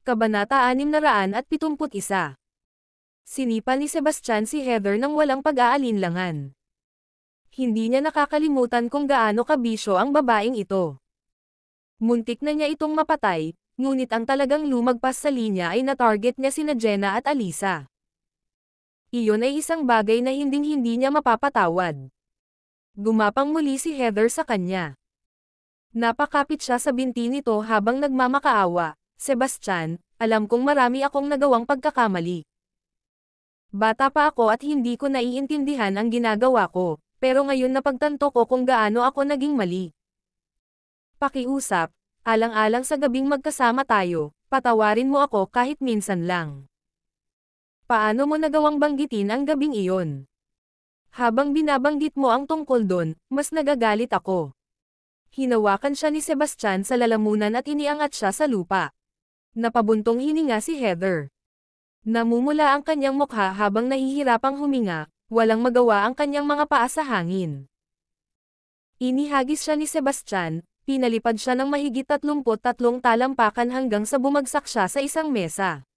Kabanata 671. Sinipa ni Sebastian si Heather nang walang pag-aalinlangan. Hindi niya nakakalimutan kung gaano kabisyo ang babaeng ito. Muntik na niya itong mapatay, ngunit ang talagang lumagpas sa linya ay na-target niya sina Jenna at Alisa. Iyon ay isang bagay na hinding-hindi niya mapapatawad. Gumapang muli si Heather sa kanya. Napakapit siya sa binti nito habang nagmamakaawa. Sebastian, alam kong marami akong nagawang pagkakamali. Bata pa ako at hindi ko naiintindihan ang ginagawa ko, pero ngayon napagtanto ko kung gaano ako naging mali. Pakiusap, alang-alang sa gabing magkasama tayo, patawarin mo ako kahit minsan lang. Paano mo nagawang banggitin ang gabing iyon? Habang binabanggit mo ang tungkol doon, mas nagagalit ako. Hinawakan siya ni Sebastian sa lalamunan at iniangat siya sa lupa. Napabuntong hininga si Heather. Namumula ang kanyang mukha habang nahihirapang huminga, walang magawa ang kanyang mga paa sa hangin. Inihagis siya ni Sebastian, pinalipad siya ng mahigit 33 talampakan hanggang sa bumagsak siya sa isang mesa.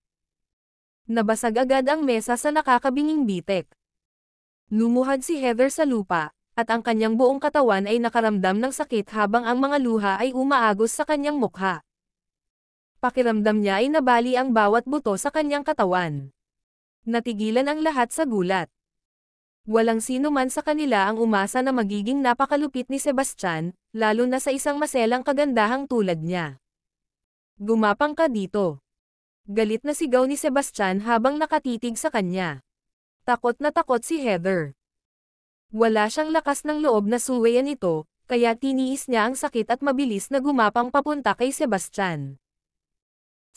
Nabasag agad ang mesa sa nakakabinging bitek. Lumuhad si Heather sa lupa, at ang kanyang buong katawan ay nakaramdam ng sakit habang ang mga luha ay umaagos sa kanyang mukha. Pakiramdam niya ay nabali ang bawat buto sa kanyang katawan. Natigilan ang lahat sa gulat. Walang sino man sa kanila ang umasa na magiging napakalupit ni Sebastian, lalo na sa isang maselang kagandahang tulad niya. Gumapang ka dito. Galit na sigaw ni Sebastian habang nakatitig sa kanya. Takot na takot si Heather. Wala siyang lakas ng loob na suwayan ito, kaya tiniis niya ang sakit at mabilis na gumapang papunta kay Sebastian.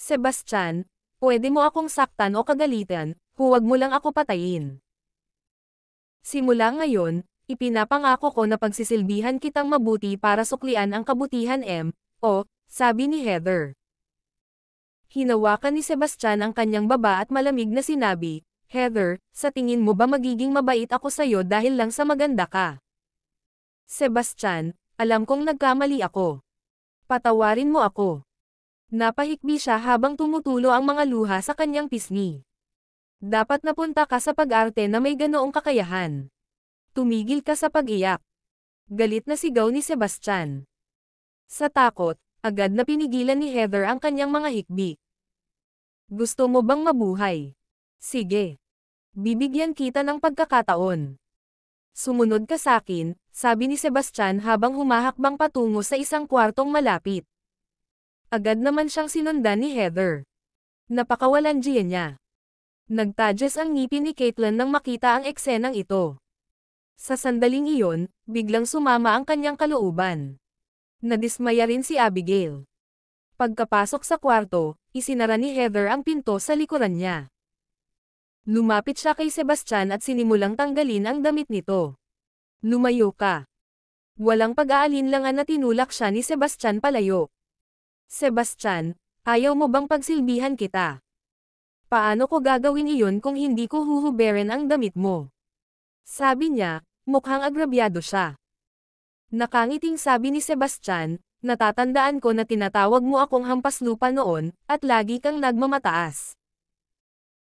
Sebastian, pwede mo akong saktan o kagalitan, huwag mo lang ako patayin. Simula ngayon, ipinapangako ko na pagsisilbihan kitang mabuti para suklian ang kabutihan sabi ni Heather. Hinawakan ni Sebastian ang kanyang baba at malamig na sinabi, Heather, sa tingin mo ba magiging mabait ako sa'yo dahil lang sa maganda ka? Sebastian, alam kong nagkamali ako. Patawarin mo ako. Napahikbi siya habang tumutulo ang mga luha sa kanyang pisngi. Dapat napunta ka sa pag-arte na may ganoong kakayahan. Tumigil ka sa pag-iyak. Galit na sigaw ni Sebastian. Sa takot, agad na pinigilan ni Heather ang kanyang mga hikbi. Gusto mo bang mabuhay? Sige. Bibigyan kita ng pagkakataon. Sumunod ka sakin, sabi ni Sebastian habang humahakbang patungo sa isang kwartong malapit. Agad naman siyang sinundan ni Heather. Napakawalandiya niya. Nagtadyas ang ngipin ni Caitlin nang makita ang eksenang ito. Sa sandaling iyon, biglang sumama ang kanyang kalooban. Nadismaya rin si Abigail. Pagkapasok sa kwarto, isinara ni Heather ang pinto sa likuran niya. Lumapit siya kay Sebastian at sinimulang tanggalin ang damit nito. Lumayo ka. Walang pag-aalinlangan na tinulak siya ni Sebastian palayo. Sebastian, ayaw mo bang pagsilbihan kita? Paano ko gagawin iyon kung hindi ko huhuberin ang damit mo? Sabi niya, mukhang agrabyado siya. Nakangiting sabi ni Sebastian, natatandaan ko na tinatawag mo akong hampas lupa noon, at lagi kang nagmamataas.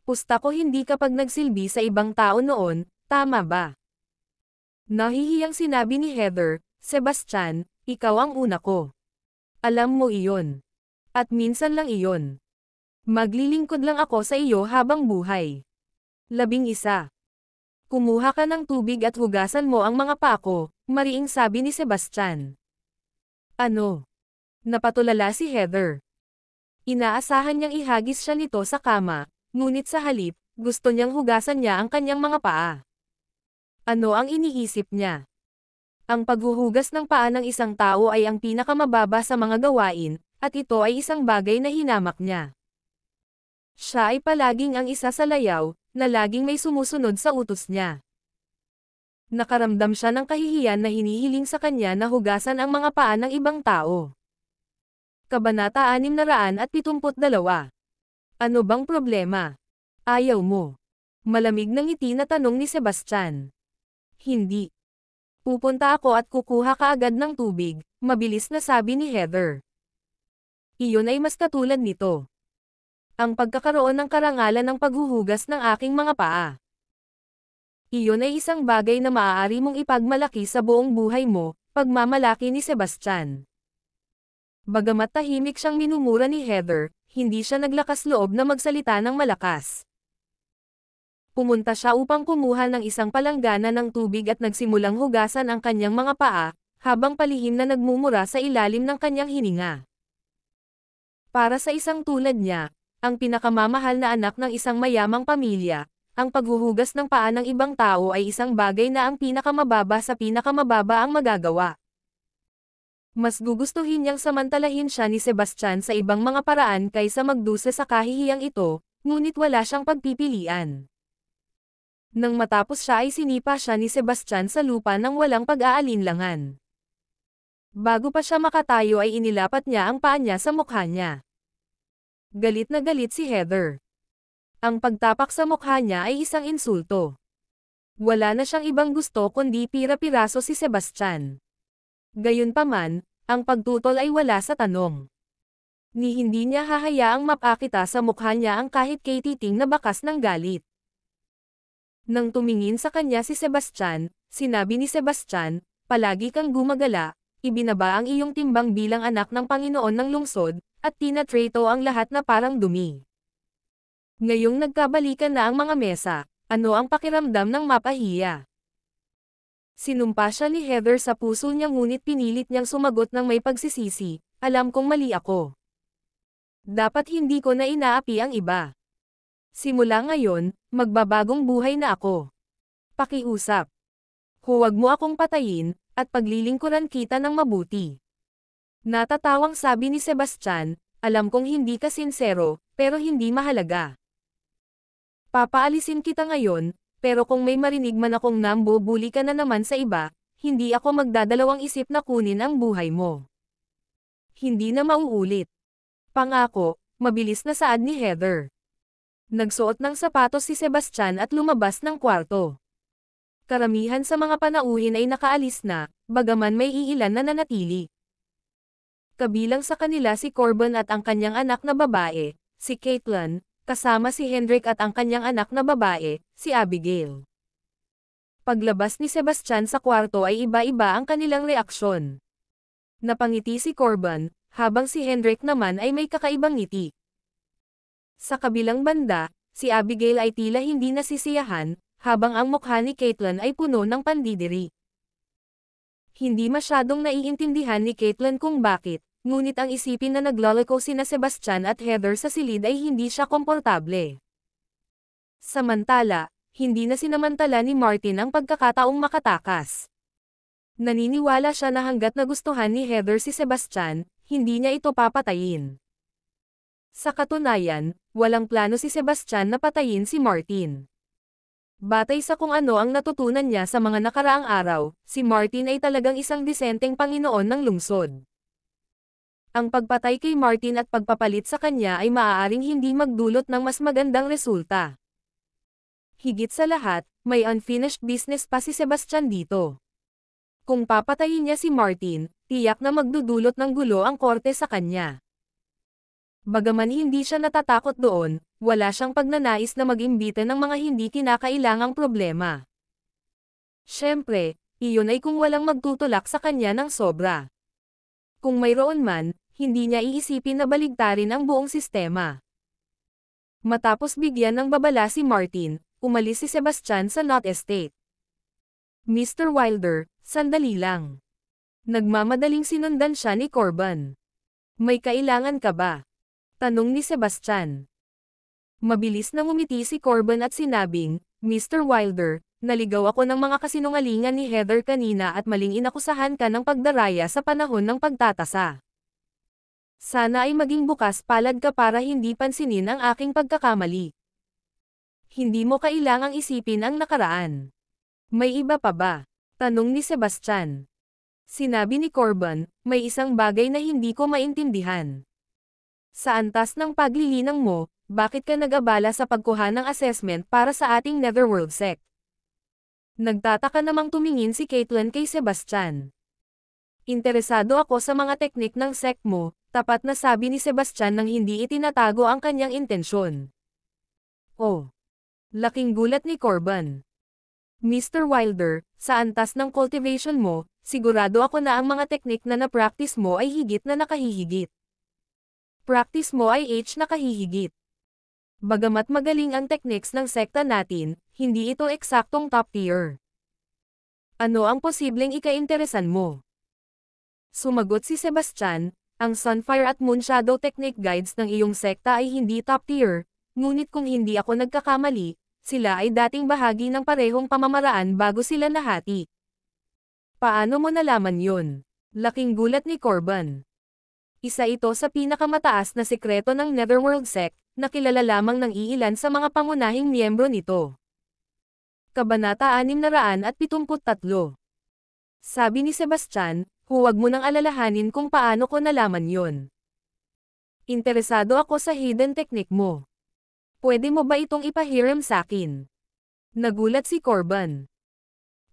Pusta ko hindi kapag nagsilbi sa ibang tao noon, tama ba? Nahihiyang sinabi ni Heather, Sebastian, ikaw ang una ko. Alam mo iyon. At minsan lang iyon. Maglilingkod lang ako sa iyo habang buhay. 11. Kumuha ka ng tubig at hugasan mo ang mga paa ko, mariing sabi ni Sebastian. Ano? Napatulala si Heather. Inaasahan niyang ihagis siya nito sa kama, ngunit sa halip, gusto niyang hugasan niya ang kanyang mga paa. Ano ang iniisip niya? Ang paghuhugas ng paa ng isang tao ay ang pinakamababa sa mga gawain, at ito ay isang bagay na hinamak niya. Siya ay palaging ang isa sa layaw, na laging may sumusunod sa utos niya. Nakaramdam siya ng kahihiyan na hinihiling sa kanya na hugasan ang mga paa ng ibang tao. Kabanata 672. Ano bang problema? Ayaw mo. Malamig ng ngiti na tanong ni Sebastian. Hindi. Pupunta ako at kukuha ka agad ng tubig, mabilis na sabi ni Heather. Iyon ay mas katulad nito. Ang pagkakaroon ng karangalan ng paghuhugas ng aking mga paa. Iyon ay isang bagay na maaari mong ipagmalaki sa buong buhay mo, pagmamalaki ni Sebastian. Bagamat tahimik siyang minumura ni Heather, hindi siya naglakas loob na magsalita ng malakas. Pumunta siya upang kumuha ng isang palanggana ng tubig at nagsimulang hugasan ang kanyang mga paa, habang palihim na nagmumura sa ilalim ng kanyang hininga. Para sa isang tulad niya, ang pinakamamahal na anak ng isang mayamang pamilya, ang paghuhugas ng paa ng ibang tao ay isang bagay na ang pinakamababa sa pinakamababa ang magagawa. Mas gugustuhin niyang samantalahin siya ni Sebastian sa ibang mga paraan kaysa magdusa sa kahihiyang ito, ngunit wala siyang pagpipilian. Nang matapos siya ay sinipa siya ni Sebastian sa lupa nang walang pag-aalinlangan. Bago pa siya makatayo ay inilapat niya ang paa niya sa mukha niya. Galit na galit si Heather. Ang pagtapak sa mukha niya ay isang insulto. Wala na siyang ibang gusto kundi pira-piraso si Sebastian. Gayunpaman, ang pagtutol ay wala sa tanong. Ni hindi niya hahayaang mapakita sa mukha niya ang kahit katiting na bakas ng galit. Nang tumingin sa kanya si Sebastian, sinabi ni Sebastian, "Palagi kang gumagala, ibinaba ang iyong timbang bilang anak ng Panginoon ng lungsod, at tinatrato ang lahat na parang dumi. Ngayong nagkabalikan na ang mga mesa, ano ang pakiramdam ng mapahiya?" Sinumpa siya ni Heather sa puso niya ngunit pinilit niyang sumagot ng may pagsisisi, "Alam kong mali ako. Dapat hindi ko na inaapi ang iba. Simula ngayon, magbabagong buhay na ako. Pakiusap. Huwag mo akong patayin, at paglilingkuran kita ng mabuti." Natatawang sabi ni Sebastian, "Alam kong hindi ka sinsero, pero hindi mahalaga. Papaalisin kita ngayon, pero kung may marinig man akong nambubuli ka na naman sa iba, hindi ako magdadalawang isip na kunin ang buhay mo. Hindi na mauulit." Pangako, mabilis na saad ni Heather. Nagsuot ng sapatos si Sebastian at lumabas ng kwarto. Karamihan sa mga panauhin ay nakaalis na, bagaman may iilan na nanatili. Kabilang sa kanila si Corbin at ang kanyang anak na babae, si Caitlin, kasama si Hendrik at ang kanyang anak na babae, si Abigail. Paglabas ni Sebastian sa kwarto ay iba-iba ang kanilang reaksyon. Napangiti si Corbin, habang si Hendrik naman ay may kakaibang ngiti. Sa kabilang banda, si Abigail ay tila hindi nasisiyahan, habang ang mukha ni Caitlin ay puno ng pandidiri. Hindi masyadong naiintindihan ni Caitlin kung bakit, ngunit ang isipin na nagloloko sina Sebastian at Heather sa silid ay hindi siya komportable. Samantala, hindi na sinamantala ni Martin ang pagkakataong makatakas. Naniniwala siya na hanggat nagustuhan ni Heather si Sebastian, hindi niya ito papatayin. Sa katunayan, walang plano si Sebastian na patayin si Martin. Batay sa kung ano ang natutunan niya sa mga nakaraang araw, si Martin ay talagang isang disenteng Panginoon ng lungsod. Ang pagpatay kay Martin at pagpapalit sa kanya ay maaaring hindi magdulot ng mas magandang resulta. Higit sa lahat, may unfinished business pa si Sebastian dito. Kung papatayin niya si Martin, tiyak na magdudulot ng gulo ang korte sa kanya. Bagaman hindi siya natatakot doon, wala siyang pagnanais na mag-imbita ng mga hindi kinakailangang problema. Siyempre, iyon ay kung walang magtutulak sa kanya ng sobra. Kung mayroon man, hindi niya iisipin na baligtarin ang buong sistema. Matapos bigyan ng babala si Martin, umalis si Sebastian sa Knott Estate. "Mr. Wilder, sandali lang." Nagmamadaling sinundan siya ni Corbin. "May kailangan ka ba?" tanong ni Sebastian. Mabilis na ngumiti si Corbin at sinabing, "Mr. Wilder, naligaw ako ng mga kasinungalingan ni Heather kanina at maling inakusahan ka ng pagdaraya sa panahon ng pagtatasa. Sana ay maging bukas palad ka para hindi pansinin ang aking pagkakamali. Hindi mo kailangang isipin ang nakaraan." "May iba pa ba?" tanong ni Sebastian. Sinabi ni Corbin, "May isang bagay na hindi ko maintindihan. Sa antas ng paglilinang mo, bakit ka nag-abala sa pagkuha ng assessment para sa ating Netherworld sect?" Nagtataka namang tumingin si Caitlin kay Sebastian. Interesado ako sa mga teknik ng sect mo, tapat na sabi ni Sebastian nang hindi itinatago ang kanyang intensyon. Oh! Laking gulat ni Corbin. Mr. Wilder, sa antas ng cultivation mo, sigurado ako na ang mga teknik na na-practice mo ay higit na nakahihigit. Practice mo ay nakahihigit. Bagamat magaling ang techniques ng sekta natin, hindi ito eksaktong top tier. Ano ang posibleng ika-interesan mo? Sumagot si Sebastian, ang Sunfire at Moonshadow technique guides ng iyong sekta ay hindi top tier, ngunit kung hindi ako nagkakamali, sila ay dating bahagi ng parehong pamamaraan bago sila nahati. Paano mo nalaman yun? Laking gulat ni Corbin. Isa ito sa pinakamataas na sekreto ng Netherworld Sect, na kilala lamang ng iilan sa mga pangunahing miyembro nito. Kabanata 673. Sabi ni Sebastian, huwag mo nang alalahanin kung paano ko nalaman yon. Interesado ako sa hidden technique mo. Pwede mo ba itong ipahiram sa akin? Nagulat si Corbin.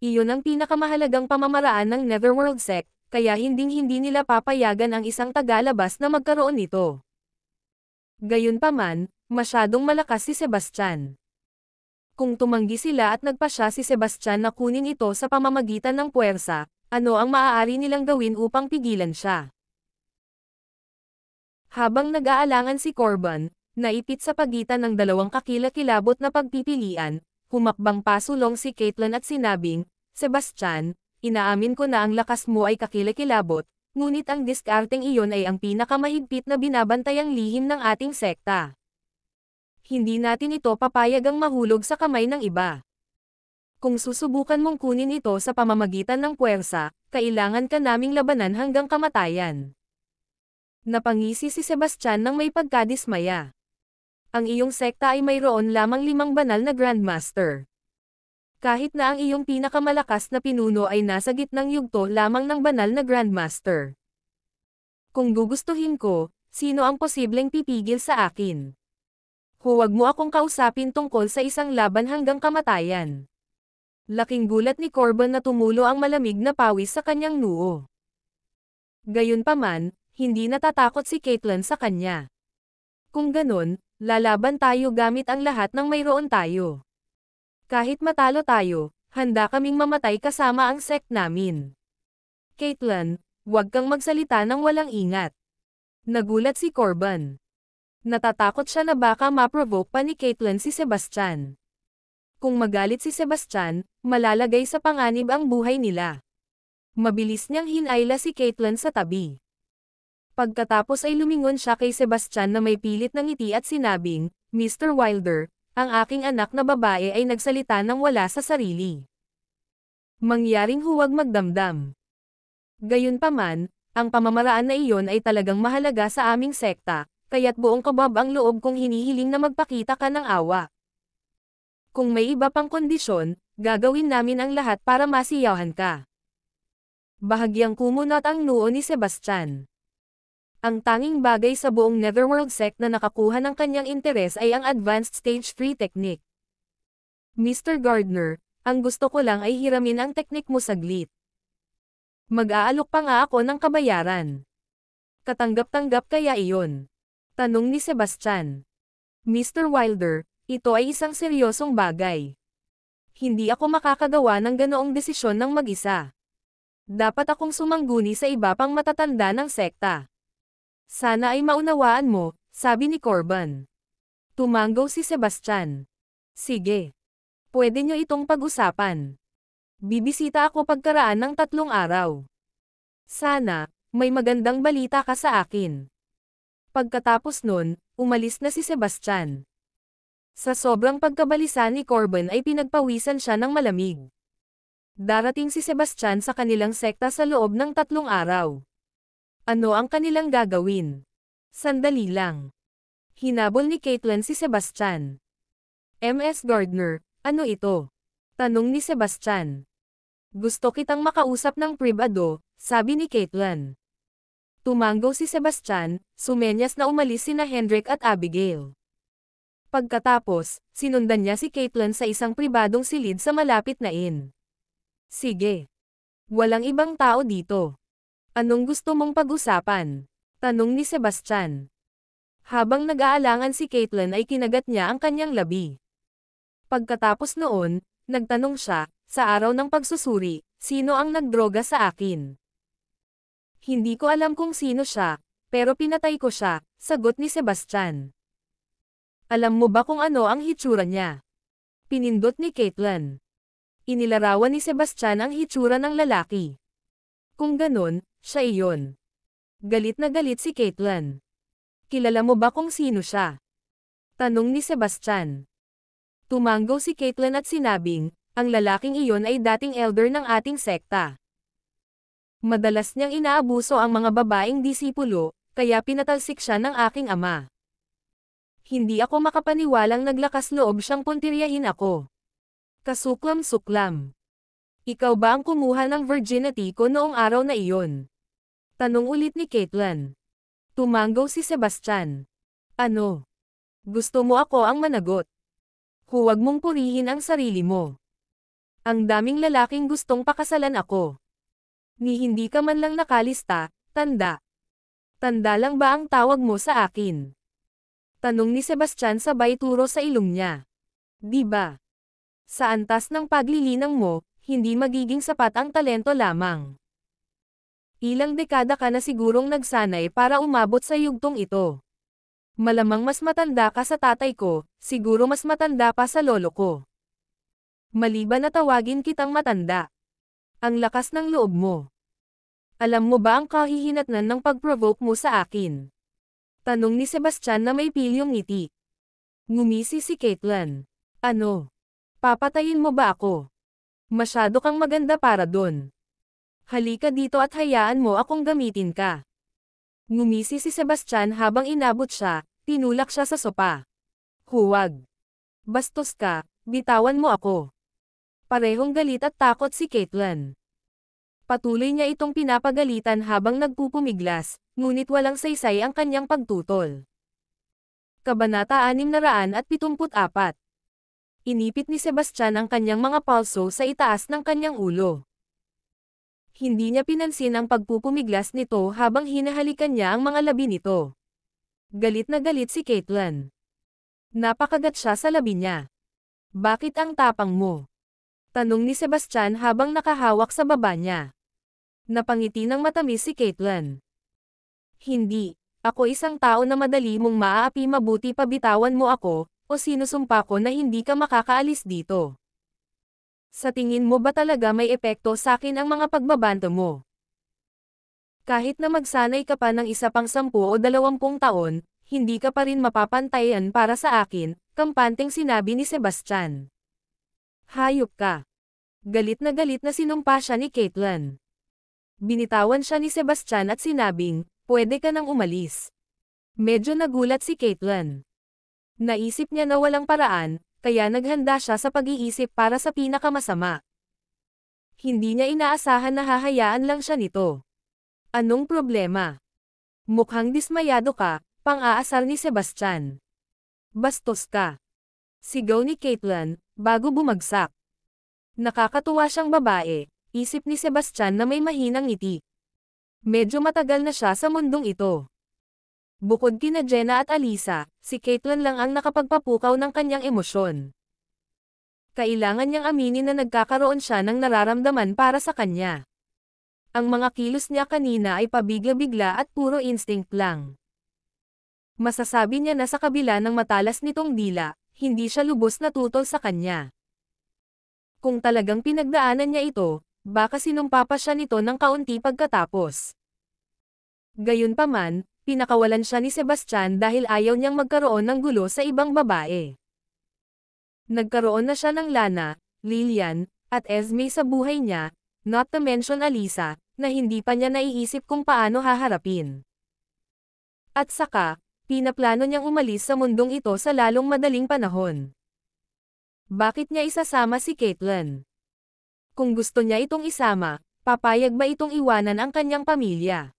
Iyon ang pinakamahalagang pamamaraan ng Netherworld Sect, kaya hindi nila papayagan ang isang tagalabas na magkaroon nito. Gayunpaman, masyadong malakas si Sebastian. Kung tumanggi sila at nagpasya si Sebastian na kunin ito sa pamamagitan ng puwersa, ano ang maaari nilang gawin upang pigilan siya? Habang nag-aalangan si Corbin, naipit sa pagitan ng dalawang kakilakilabot na pagpipilian, humakbang pasulong si Caitlyn at sinabing, Sebastian, inaamin ko na ang lakas mo ay kakilakilabot, ngunit ang diskarteng iyon ay ang pinakamahigpit na binabantayang lihim ng ating sekta. Hindi natin ito papayagang mahulog sa kamay ng iba. Kung susubukan mong kunin ito sa pamamagitan ng puwersa, kailangan ka naming labanan hanggang kamatayan. Napangisi si Sebastian nang may pagkadismaya. Ang iyong sekta ay mayroon lamang 5 banal na Grandmaster. Kahit na ang iyong pinakamalakas na pinuno ay nasa gitnang yugto lamang ng banal na Grandmaster. Kung gugustuhin ko, sino ang posibleng pipigil sa akin? Huwag mo akong kausapin tungkol sa isang laban hanggang kamatayan. Laking gulat ni Corbin na tumulo ang malamig na pawis sa kanyang noo. Gayunpaman, hindi natatakot si Caitlyn sa kanya. Kung ganon, lalaban tayo gamit ang lahat ng mayroon tayo. Kahit matalo tayo, handa kaming mamatay kasama ang sect namin. Caitlyn, huwag kang magsalita ng walang ingat. Nagulat si Corbin. Natatakot siya na baka ma-provoke pa ni Caitlyn si Sebastian. Kung magalit si Sebastian, malalagay sa panganib ang buhay nila. Mabilis niyang hinayla si Caitlyn sa tabi. Pagkatapos ay lumingon siya kay Sebastian na may pilit na ngiti at sinabing, Mr. Wilder, ang aking anak na babae ay nagsalita ng wala sa sarili. Mangyaring huwag magdamdam. Gayunpaman, ang pamamaraan na iyon ay talagang mahalaga sa aming sekta, kaya't buong kabab ang loob kong hinihiling na magpakita ka ng awa. Kung may iba pang kondisyon, gagawin namin ang lahat para masiyahan ka. Bahagyang kumunot ang noo ni Sebastian. Ang tanging bagay sa buong Netherworld Sect na nakakuha ng kanyang interes ay ang Advanced Stage 3 technique. Mr. Gardner, ang gusto ko lang ay hiramin ang teknik mo saglit. Mag-aalok pa nga ako ng kabayaran. Katanggap-tanggap kaya iyon? Tanong ni Sebastian. Mr. Wilder, ito ay isang seryosong bagay. Hindi ako makakagawa ng ganoong desisyon ng mag-isa. Dapat akong sumangguni sa iba pang matatanda ng sekta. Sana ay maunawaan mo, sabi ni Corbin. Tumango si Sebastian. Sige. Pwede nyo itong pag-usapan. Bibisita ako pagkaraan ng 3 araw. Sana, may magandang balita ka sa akin. Pagkatapos nun, umalis na si Sebastian. Sa sobrang pagkabalisa ni Corbin ay pinagpawisan siya ng malamig. Darating si Sebastian sa kanilang sekta sa loob ng 3 araw. Ano ang kanilang gagawin? Sandali lang. Hinabol ni Caitlyn si Sebastian. Ms. Gardner, ano ito? Tanong ni Sebastian. Gusto kitang makausap ng pribado, sabi ni Caitlyn. Tumango si Sebastian, sumenyas na umalis sina Hendrik at Abigail. Pagkatapos, sinundan niya si Caitlyn sa isang pribadong silid sa malapit na inn. Sige. Walang ibang tao dito. Anong gusto mong pag-usapan? Tanong ni Sebastian. Habang nag-aalangan si Caitlyn ay kinagat niya ang kanyang labi. Pagkatapos noon, nagtanong siya, sa araw ng pagsusuri, sino ang nagdroga sa akin? Hindi ko alam kung sino siya, pero pinatay ko siya, sagot ni Sebastian. Alam mo ba kung ano ang hitsura niya? Pinindot ni Caitlyn. Inilarawan ni Sebastian ang hitsura ng lalaki. Kung ganun, siya iyon. Galit na galit si Caitlyn. Kilala mo ba kung sino siya? Tanong ni Sebastian. Tumanggo si Caitlyn at sinabing, ang lalaking iyon ay dating elder ng ating sekta. Madalas niyang inaabuso ang mga babaeng disipulo, kaya pinatalsik siya ng aking ama. Hindi ako makapaniwalang naglakas loob siyang puntiryahin ako. Kasuklam-suklam. Ikaw ba ang kumuha ng virginity ko noong araw na iyon? Tanong ulit ni Caitlyn. Tumanggo si Sebastian. Ano? Gusto mo ako ang managot? Huwag mong purihin ang sarili mo. Ang daming lalaking gustong pakasalan ako. Ni hindi ka man lang nakalista, tanda. Tanda lang ba ang tawag mo sa akin? Tanong ni Sebastian sabay turo sa ilong niya. Di ba? Sa antas ng paglilinang mo, hindi magiging sapat ang talento lamang. Ilang dekada ka na sigurong nagsanay para umabot sa yugtong ito. Malamang mas matanda ka sa tatay ko, siguro mas matanda pa sa lolo ko. Maliban na tawagin kitang matanda. Ang lakas ng loob mo. Alam mo ba ang kahihinatnan ng pag-provoke mo sa akin? Tanong ni Sebastian na may pilyong ngiti. Ngumisi si Caitlyn. Ano? Papatayin mo ba ako? Masyado kang maganda para dun. Halika dito at hayaan mo akong gamitin ka. Ngumisi si Sebastian habang inabot siya, tinulak siya sa sopa. Huwag. Bastos ka, bitawan mo ako. Parehong galit at takot si Caitlyn. Patuloy niya itong pinapagalitan habang nagpupumiglas, ngunit walang saysay ang kanyang pagtutol. Kabanata 674. Inipit ni Sebastian ang kanyang mga palso sa itaas ng kanyang ulo. Hindi niya pinansin ang pagpupumiglas nito habang hinahalikan niya ang mga labi nito. Galit na galit si Caitlyn. Napakagat siya sa labi niya. Bakit ang tapang mo? Tanong ni Sebastian habang nakahawak sa baba niya. Napangiti ng matamis si Caitlyn. Hindi, ako isang tao na madali mong maaapi, mabuti pa bitawan mo ako, o sinusumpa ko na hindi ka makakaalis dito. Sa tingin mo ba talaga may epekto sa akin ang mga pagbabanto mo? Kahit na magsanay ka pa ng isa pang 10 o 20 taon, hindi ka pa rin mapapantayan para sa akin, kampanteng sinabi ni Sebastian. Hayop ka. Galit na sinumpa siya ni Caitlyn. Binitawan siya ni Sebastian at sinabing, pwede ka nang umalis. Medyo nagulat si Caitlyn. Naisip niya na walang paraan, kaya naghanda siya sa pag-iisip para sa pinakamasama. Hindi niya inaasahan na hahayaan lang siya nito. Anong problema? Mukhang dismayado ka, pang-aasar ni Sebastian. Bastos ka. Sigaw ni Caitlyn, bago bumagsak. Nakakatuwa siyang babae, isip ni Sebastian na may mahinang ngiti. Medyo matagal na siya sa mundong ito. Bukod kina Jenna at Alisa, si Caitlyn lang ang nakapagpapukaw ng kanyang emosyon. Kailangan niyang aminin na nagkakaroon siya ng nararamdaman para sa kanya. Ang mga kilos niya kanina ay pabigla-bigla at puro instinct lang. Masasabi niya na sa kabila ng matalas nitong dila, hindi siya lubos na tutol sa kanya. Kung talagang pinagdaanan niya ito, baka sinumpa pa siya nito ng kaunti pagkatapos. Gayunpaman, pinakawalan siya ni Sebastian dahil ayaw niyang magkaroon ng gulo sa ibang babae. Nagkaroon na siya ng Lana, Lillian, at Esme sa buhay niya, not to mention Alisa, na hindi pa niya naiisip kung paano haharapin. At saka, pinaplano niyang umalis sa mundong ito sa lalong madaling panahon. Bakit niya isasama si Caitlyn? Kung gusto niya itong isama, papayag ba itong iwanan ang kanyang pamilya?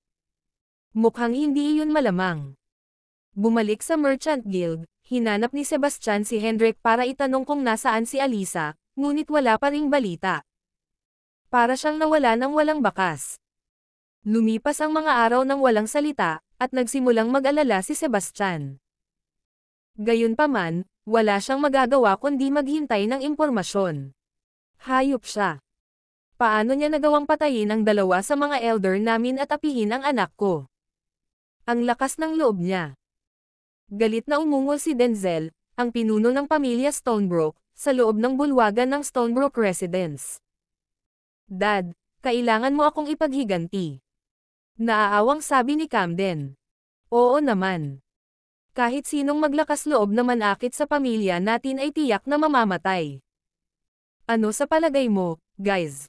Mukhang hindi iyon malamang. Bumalik sa Merchant Guild, hinanap ni Sebastian si Hendrik para itanong kung nasaan si Alisa, ngunit wala pa ring balita. Para siyang nawala ng walang bakas. Lumipas ang mga araw ng walang salita, at nagsimulang mag-alala si Sebastian. Gayunpaman, wala siyang magagawa kundi maghintay ng impormasyon. Hayop siya. Paano niya nagawang patayin ang dalawa sa mga elder namin at apihin ang anak ko? Ang lakas ng loob niya. Galit na umungol si Denzel, ang pinuno ng pamilya Stonebrook, sa loob ng bulwagan ng Stonebrook Residence. Dad, kailangan mo akong ipaghiganti. Naaawang sabi ni Camden. Oo naman. Kahit sinong maglakas loob na manakit sa pamilya natin ay tiyak na mamamatay. Ano sa palagay mo, guys?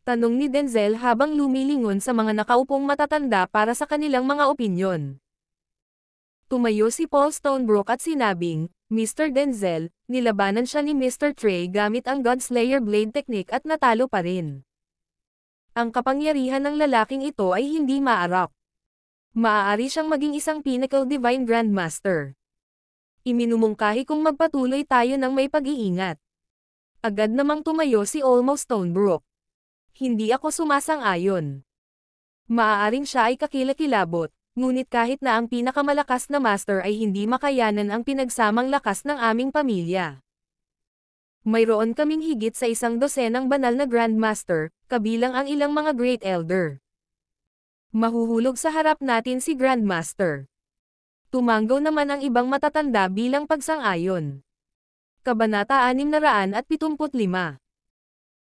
Tanong ni Denzel habang lumilingon sa mga nakaupong matatanda para sa kanilang mga opinyon. Tumayo si Paul Stonebrook at sinabing, Mr. Denzel, nilabanan siya ni Mr. Trey gamit ang Godslayer Blade Technique at natalo pa rin. Ang kapangyarihan ng lalaking ito ay hindi maarap. Maaari siyang maging isang Pinnacle Divine Grandmaster. Iminumungkahi kung magpatuloy tayo ng may pag-iingat. Agad namang tumayo si Olmo Stonebrook. Hindi ako sumasang-ayon. Maaaring siya ay kakilakilabot, ngunit kahit na ang pinakamalakas na master ay hindi makayanan ang pinagsamang lakas ng aming pamilya. Mayroon kaming higit sa 100 banal na Grandmaster, kabilang ang ilang mga Great Elder. Mahuhulog sa harap natin si Grandmaster. Tumanggaw naman ang ibang matatanda bilang pagsang-ayon. Kabanata 675.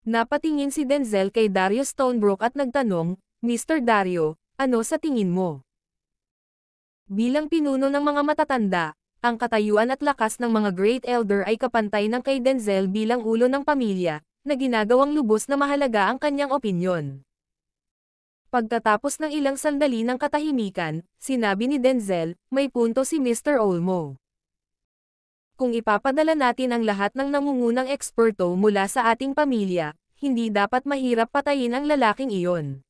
Napatingin si Denzel kay Dario Stonebrook at nagtanong, Mr. Dario, ano sa tingin mo? Bilang pinuno ng mga matatanda, ang katayuan at lakas ng mga Great Elder ay kapantay ng kay Denzel bilang ulo ng pamilya, na ginagawang lubos na mahalaga ang kanyang opinyon. Pagkatapos ng ilang sandali ng katahimikan, sinabi ni Denzel, may punto si Mr. Olmo. Kung ipapadala natin ang lahat ng nangungunang eksperto mula sa ating pamilya, hindi dapat mahirap patayin ang lalaking iyon.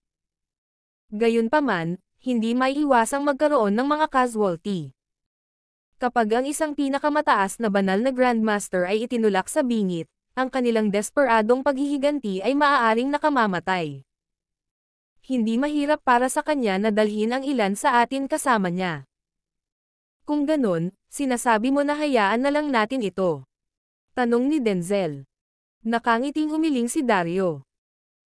Gayunpaman, hindi maiiwasang magkaroon ng mga casualty. Kapag ang isang pinakamataas na banal na Grandmaster ay itinulak sa bingit, ang kanilang desperadong paghihiganti ay maaaring nakamamatay. Hindi mahirap para sa kanya na dalhin ang ilan sa atin kasama niya. Kung ganon, sinasabi mo na hayaan na lang natin ito. Tanong ni Denzel. Nakangiting humiling si Dario.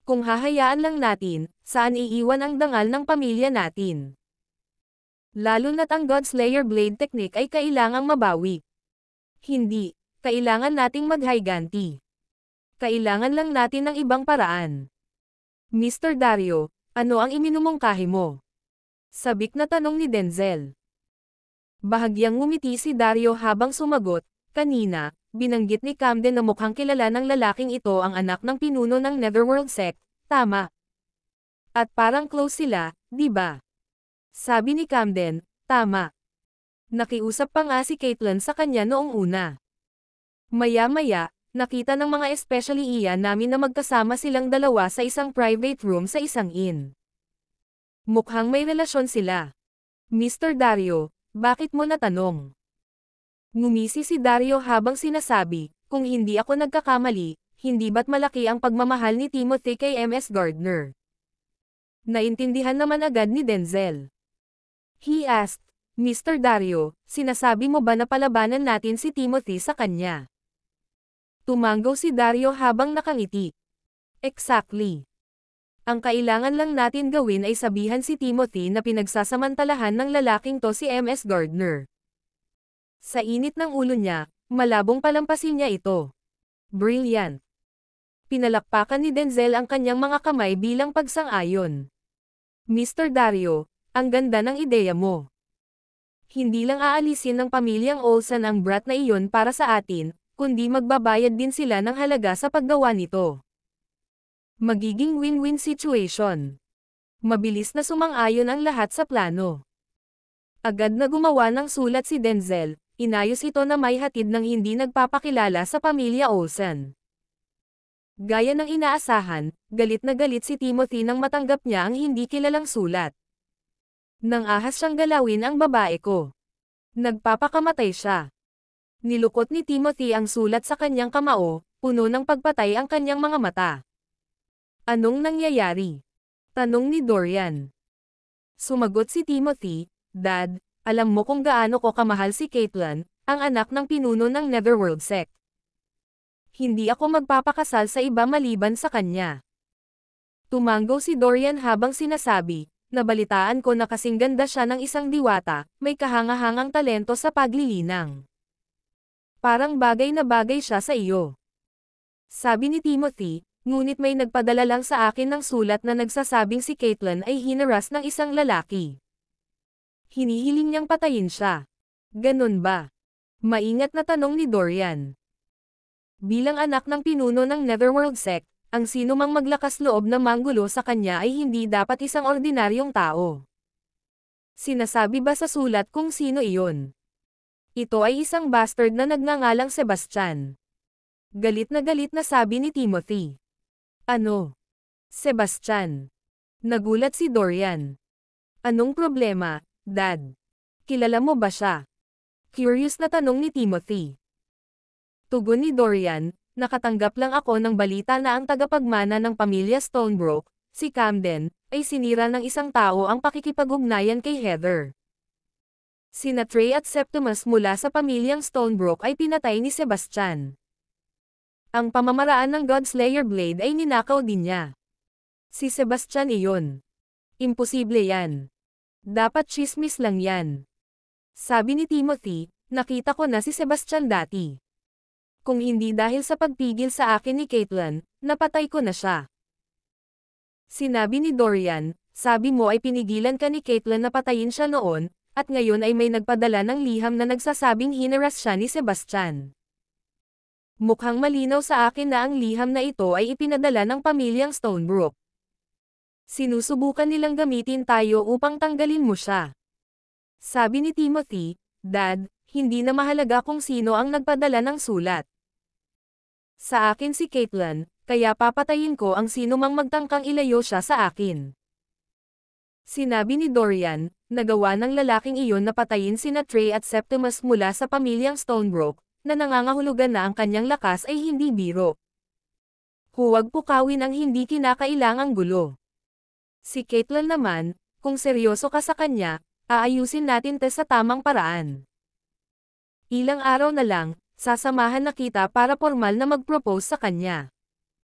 Kung hahayaan lang natin, saan iiwan ang dangal ng pamilya natin? Lalo na't ang Godslayer Blade Technique ay kailangang mabawi. Hindi, kailangan nating maghiganti. Kailangan lang natin ng ibang paraan. Mr. Dario, ano ang iminumungkahi mo? Sabik na tanong ni Denzel. Bahagyang ngumiti si Dario habang sumagot, kanina, binanggit ni Camden na mukhang kilala ng lalaking ito ang anak ng pinuno ng Netherworld Sect, tama. At parang close sila, di ba? Sabi ni Camden, tama. Nakiusap pa nga si Caitlin sa kanya noong una. Maya-maya, nakita ng mga especially iyan namin na magkasama silang dalawa sa isang private room sa isang inn. Mukhang may relasyon sila. Mr. Dario, bakit mo natanong? Ngumisi si Dario habang sinasabi, kung hindi ako nagkakamali, hindi ba't malaki ang pagmamahal ni Timothy kay MS Gardner? Naintindihan naman agad ni Denzel. He asked, Mr. Dario, sinasabi mo ba na palabanan natin si Timothy sa kanya? Tumanggaw si Dario habang nakangiti. Exactly. Ang kailangan lang natin gawin ay sabihan si Timothy na pinagsasamantalahan ng lalaking to si MS Gardner. Sa init ng ulo niya, malabong palampasin niya ito. Brilliant. Pinalakpakan ni Denzel ang kanyang mga kamay bilang pagsang-ayon. Mr. Dario, ang ganda ng ideya mo. Hindi lang aalisin ng pamilyang Olsen ang brat na iyon para sa atin, kundi magbabayad din sila ng halaga sa paggawa nito. Magiging win-win situation. Mabilis na sumang-ayon ang lahat sa plano. Agad na gumawa ng sulat si Denzel, inayos ito na may hatid ng hindi nagpapakilala sa pamilya Olsen. Gaya ng inaasahan, galit na galit si Timothy nang matanggap niya ang hindi kilalang sulat. Nang ahas siyang galawin ang babae ko. Nagpapakamatay siya. Nilukot ni Timothy ang sulat sa kanyang kamao, puno ng pagpatay ang kanyang mga mata. Anong nangyayari? Tanong ni Dorian. Sumagot si Timothy, Dad, alam mo kung gaano ko kamahal si Caitlyn, ang anak ng pinuno ng Netherworld Sect. Hindi ako magpapakasal sa iba maliban sa kanya. Tumango si Dorian habang sinasabi, nabalitaan ko na kasing ganda siya ng isang diwata, may kahangahangang talento sa paglilinang. Parang bagay na bagay siya sa iyo. Sabi ni Timothy, ngunit may nagpadala lang sa akin ng sulat na nagsasabing si Caitlyn ay hinaras ng isang lalaki. Hinihiling niyang patayin siya. Ganun ba? Maingat na tanong ni Dorian. Bilang anak ng pinuno ng Netherworld Sect, ang sino mang maglakas loob na manggulo sa kanya ay hindi dapat isang ordinaryong tao. Sinasabi ba sa sulat kung sino iyon? Ito ay isang bastard na nagngangalang Sebastian. Galit na sabi ni Timothy. Ano? Sebastian. Nagulat si Dorian. Anong problema, Dad? Kilala mo ba siya? Curious na tanong ni Timothy. Tugon ni Dorian, nakatanggap lang ako ng balita na ang tagapagmana ng pamilya Stonebrook, si Camden, ay sinira ng isang tao ang pakikipag-ugnayan kay Heather. Sina Trey at Septimus mula sa pamilyang Stonebrook ay pinatay ni Sebastian. Ang pamamaraan ng Godslayer Blade ay ninakaw din niya. Si Sebastian iyon. Imposible yan. Dapat chismis lang yan. Sabi ni Timothy, nakita ko na si Sebastian dati. Kung hindi dahil sa pagpigil sa akin ni Caitlyn, napatay ko na siya. Sinabi ni Dorian, sabi mo ay pinigilan ka ni Caitlyn na patayin siya noon, at ngayon ay may nagpadala ng liham na nagsasabing hinaras siya ni Sebastian. Mukhang malinaw sa akin na ang liham na ito ay ipinadala ng pamilyang Stonebrook. Sinusubukan nilang gamitin tayo upang tanggalin mo siya. Sabi ni Timothy, Dad, hindi na mahalaga kung sino ang nagpadala ng sulat. Sa akin si Caitlyn, kaya papatayin ko ang sino mang magtangkang ilayo siya sa akin. Sinabi ni Dorian, nagawa ng lalaking iyon na patayin sina Trey at Septimus mula sa pamilyang Stonebrook, na nangangahulugan na ang kanyang lakas ay hindi biro. Huwag pukawin ang hindi kinakailangang gulo. Si Caitlyn naman, kung seryoso ka sa kanya, aayusin natin sa tamang paraan. Ilang araw na lang, sasamahan na kita para formal na mag-propose sa kanya.